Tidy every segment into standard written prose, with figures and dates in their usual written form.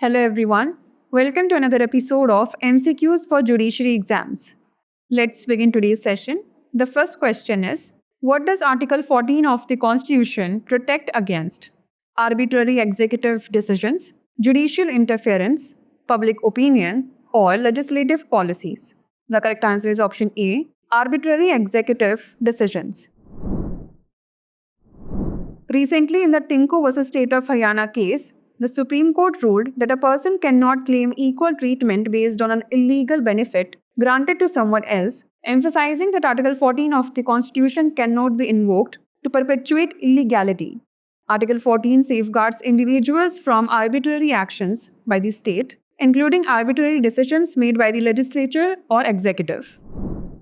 Hello everyone. Welcome to another episode of MCQs for Judiciary Exams. Let's begin today's session. The first question is, what does Article 14 of the Constitution protect against? Arbitrary executive decisions, judicial interference, public opinion, or legislative policies? The correct answer is option A, arbitrary executive decisions. Recently, in the Tinku vs. State of Haryana case, the Supreme Court ruled that a person cannot claim equal treatment based on an illegal benefit granted to someone else, emphasizing that Article 14 of the Constitution cannot be invoked to perpetuate illegality. Article 14 safeguards individuals from arbitrary actions by the state, including arbitrary decisions made by the legislature or executive.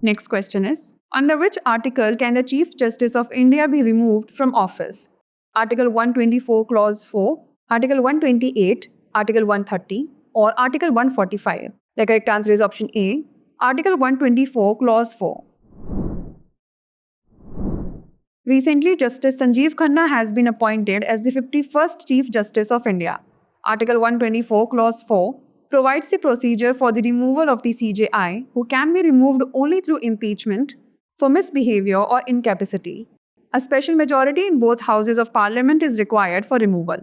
Next question is, under which article can the Chief Justice of India be removed from office? Article 124 Clause 4, Article 128, Article 130, or Article 145? The correct answer is option A, Article 124 Clause 4. Recently, Justice Sanjeev Khanna has been appointed as the 51st Chief Justice of India. Article 124 Clause 4 provides the procedure for the removal of the CJI, who can be removed only through impeachment for misbehavior or incapacity. A special majority in both houses of parliament is required for removal.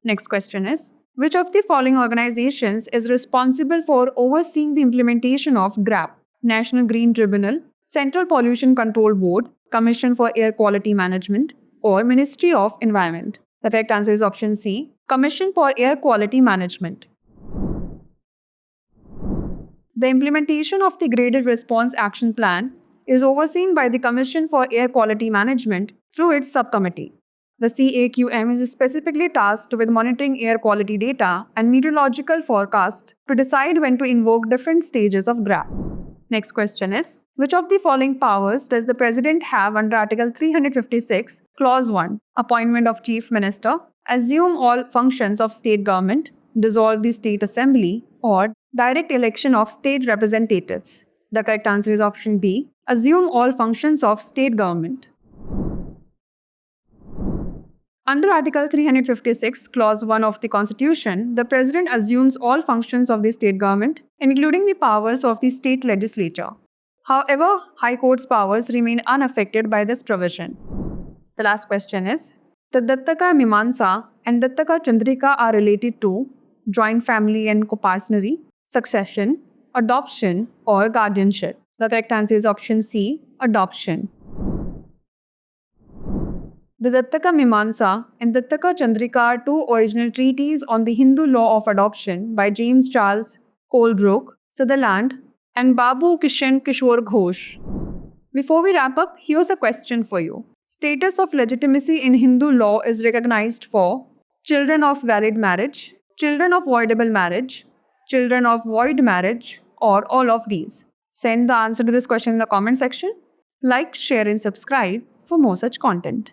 Next question is, which of the following organizations is responsible for overseeing the implementation of GRAP, National Green Tribunal, Central Pollution Control Board, Commission for Air Quality Management, or Ministry of Environment? The correct answer is option C, Commission for Air Quality Management. The implementation of the Graded Response Action Plan is overseen by the Commission for Air Quality Management through its subcommittee. The CAQM is specifically tasked with monitoring air quality data and meteorological forecasts to decide when to invoke different stages of GRAP. Next question is, which of the following powers does the President have under Article 356, Clause 1? Appointment of Chief Minister, assume all functions of state government, dissolve the state assembly, or direct election of state representatives? The correct answer is option B, assume all functions of state government. Under Article 356, Clause 1 of the Constitution, the President assumes all functions of the state government, including the powers of the state legislature. However, High Court's powers remain unaffected by this provision. The last question is, the Dattaka Mimamsa and Dattaka Chandrika are related to joint family and coparcenary, succession, adoption, or guardianship? The correct answer is option C, adoption. The Dattaka Mimamsa and Dattaka Chandrika are two original treatises on the Hindu law of adoption by James Charles Colebrook, Sutherland, and Babu Kishan Kishore Ghosh. Before we wrap up, here's a question for you. Status of legitimacy in Hindu law is recognized for children of valid marriage, children of voidable marriage, children of void marriage, or all of these? Send the answer to this question in the comment section. Like, share, and subscribe for more such content.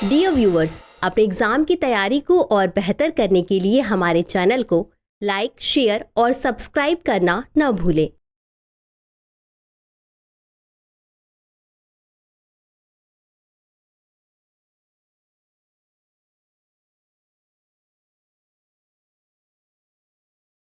Dear viewers, अपने exam की तैयारी को और बेहतर करने के लिए हमारे चैनल को लाइक, शेयर और सब्सक्राइब करना न भूलें।